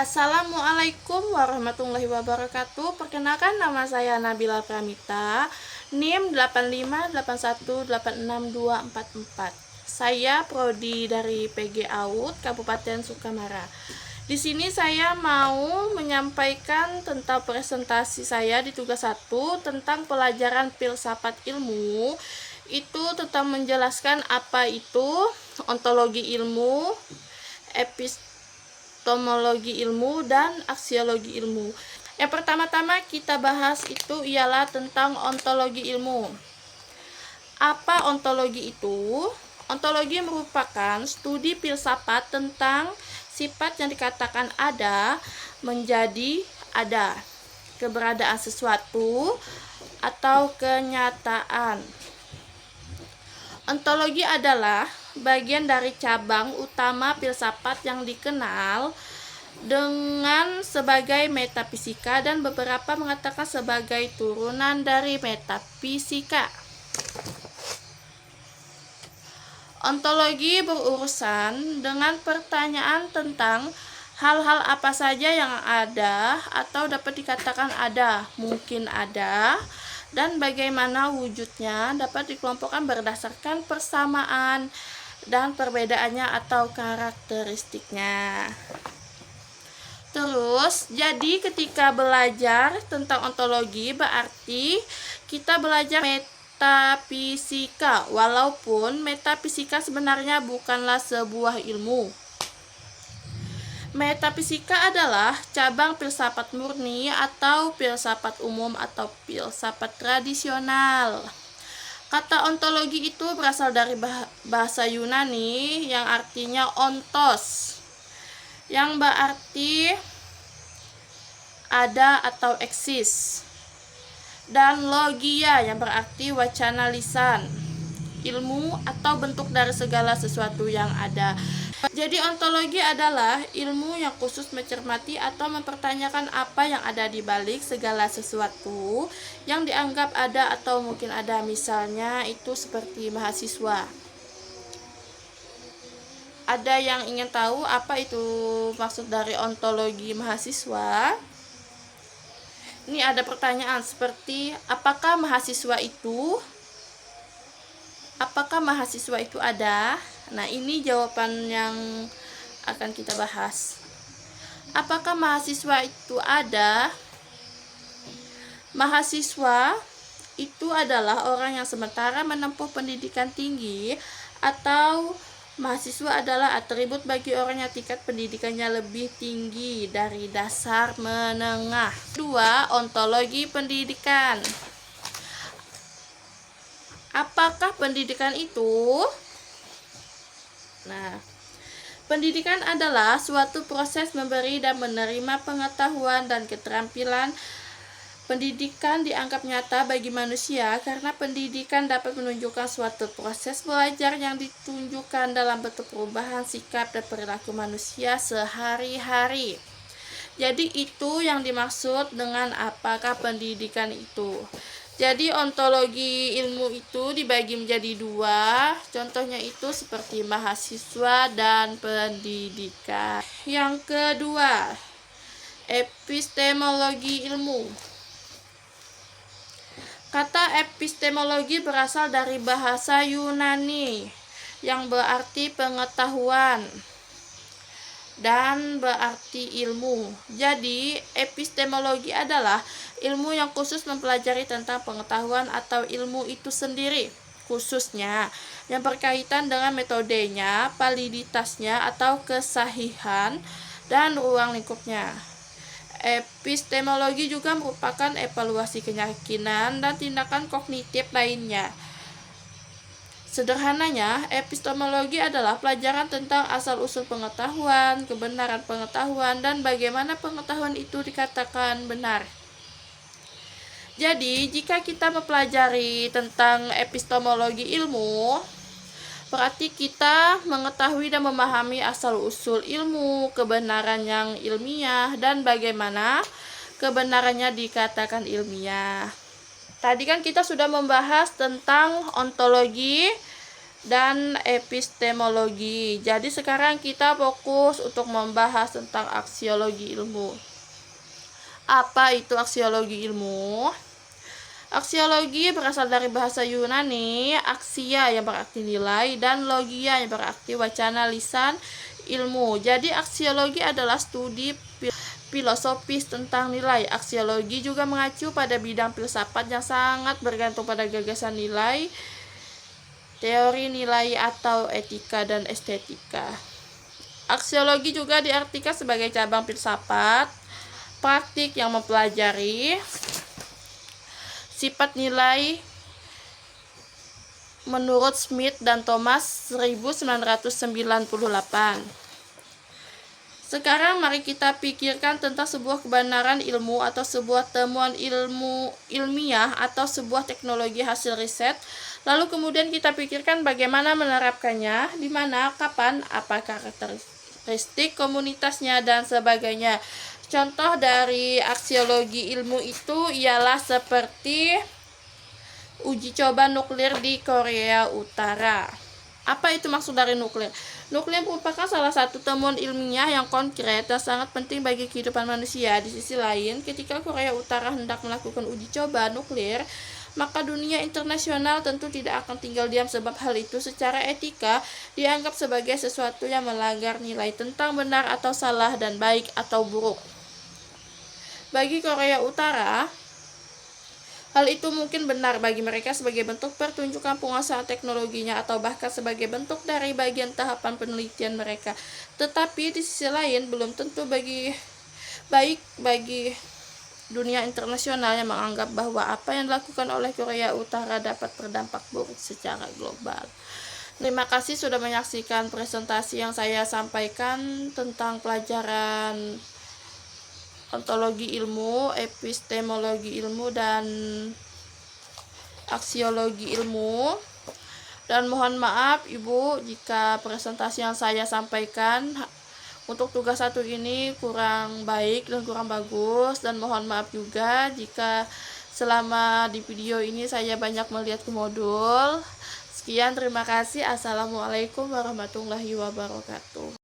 Assalamualaikum warahmatullahi wabarakatuh. Perkenalkan, nama saya Nabila Pramita, NIM 8581862444. Saya prodi dari PG AUD Kabupaten Sukamara. Di sini saya mau menyampaikan tentang presentasi saya di tugas 1 tentang pelajaran filsafat ilmu. Itu tentang menjelaskan apa itu ontologi ilmu, epistemologi ilmu, dan aksiologi ilmu. Yang pertama-tama kita bahas itu ialah tentang ontologi ilmu. Apa ontologi itu? Ontologi merupakan studi filsafat tentang sifat yang dikatakan ada menjadi ada, keberadaan sesuatu atau kenyataan. Ontologi adalah bagian dari cabang utama filsafat yang dikenal dengan sebagai metafisika, dan beberapa mengatakan sebagai turunan dari metafisika. Ontologi berurusan dengan pertanyaan tentang hal-hal apa saja yang ada atau dapat dikatakan ada, mungkin ada, dan bagaimana wujudnya dapat dikelompokkan berdasarkan persamaan dan perbedaannya atau karakteristiknya. Terus, jadi ketika belajar tentang ontologi berarti kita belajar metafisika, walaupun metafisika sebenarnya bukanlah sebuah ilmu. Metafisika adalah cabang filsafat murni atau filsafat umum atau filsafat tradisional. Kata ontologi itu berasal dari bahasa Yunani yang artinya ontos, yang berarti ada atau eksis, dan logia yang berarti wacana lisan, ilmu atau bentuk dari segala sesuatu yang ada. Jadi ontologi adalah ilmu yang khusus mencermati atau mempertanyakan apa yang ada di balik segala sesuatu yang dianggap ada atau mungkin ada. Misalnya itu seperti mahasiswa. Ada yang ingin tahu apa itu maksud dari ontologi mahasiswa? Ini ada pertanyaan seperti apakah mahasiswa itu ada? Nah, ini jawaban yang akan kita bahas. Apakah mahasiswa itu ada? Mahasiswa itu adalah orang yang sementara menempuh pendidikan tinggi, atau mahasiswa adalah atribut bagi orang yang tingkat pendidikannya lebih tinggi dari dasar menengah. 2. Ontologi pendidikan. Apakah pendidikan itu? Nah, pendidikan adalah suatu proses memberi dan menerima pengetahuan dan keterampilan. Pendidikan dianggap nyata bagi manusia karena pendidikan dapat menunjukkan suatu proses belajar yang ditunjukkan dalam bentuk perubahan sikap dan perilaku manusia sehari-hari. Jadi itu yang dimaksud dengan apakah pendidikan itu. Jadi ontologi ilmu itu dibagi menjadi 2. Contohnya itu seperti mahasiswa dan pendidikan. Yang kedua, epistemologi ilmu. Kata epistemologi berasal dari bahasa Yunani yang berarti pengetahuan dan berarti ilmu. Jadi, epistemologi adalah ilmu yang khusus mempelajari tentang pengetahuan atau ilmu itu sendiri, khususnya yang berkaitan dengan metodenya, validitasnya atau kesahihan, dan ruang lingkupnya. Epistemologi juga merupakan evaluasi keyakinan dan tindakan kognitif lainnya. Sederhananya, epistemologi adalah pelajaran tentang asal-usul pengetahuan, kebenaran pengetahuan, dan bagaimana pengetahuan itu dikatakan benar. Jadi, jika kita mempelajari tentang epistemologi ilmu, berarti kita mengetahui dan memahami asal-usul ilmu, kebenaran yang ilmiah, dan bagaimana kebenarannya dikatakan ilmiah. Tadi kan kita sudah membahas tentang ontologi dan epistemologi. Jadi sekarang kita fokus untuk membahas tentang aksiologi ilmu. Apa itu aksiologi ilmu? Aksiologi berasal dari bahasa Yunani, aksia yang berarti nilai dan logia yang berarti wacana, lisan, ilmu. Jadi aksiologi adalah studi filosofis tentang nilai. Aksiologi juga mengacu pada bidang filsafat yang sangat bergantung pada gagasan nilai, teori nilai atau etika dan estetika. Aksiologi juga diartikan sebagai cabang filsafat praktik yang mempelajari sifat nilai menurut Smith dan Thomas 1998. Sekarang mari kita pikirkan tentang sebuah kebenaran ilmu atau sebuah temuan ilmiah atau sebuah teknologi hasil riset. Lalu kemudian kita pikirkan bagaimana menerapkannya, di mana, kapan, apa karakteristik komunitasnya dan sebagainya. Contoh dari aksiologi ilmu itu ialah seperti uji coba nuklir di Korea Utara. Apa itu maksud dari nuklir? Nuklir merupakan salah satu temuan ilmiah yang konkret dan sangat penting bagi kehidupan manusia. Di sisi lain, ketika Korea Utara hendak melakukan uji coba nuklir, maka dunia internasional tentu tidak akan tinggal diam sebab hal itu secara etika dianggap sebagai sesuatu yang melanggar nilai tentang benar atau salah dan baik atau buruk. Bagi Korea Utara, hal itu mungkin benar bagi mereka sebagai bentuk pertunjukan penguasaan teknologinya atau bahkan sebagai bentuk dari bagian tahapan penelitian mereka. Tetapi di sisi lain belum tentu baik bagi dunia internasional yang menganggap bahwa apa yang dilakukan oleh Korea Utara dapat berdampak buruk secara global. Terima kasih sudah menyaksikan presentasi yang saya sampaikan tentang pelajaran ontologi ilmu, epistemologi ilmu, dan aksiologi ilmu. Dan mohon maaf Ibu jika presentasi yang saya sampaikan untuk tugas 1 ini kurang baik dan kurang bagus, dan mohon maaf juga jika selama di video ini saya banyak melihat ke modul. Sekian, terima kasih. Assalamualaikum warahmatullahi wabarakatuh.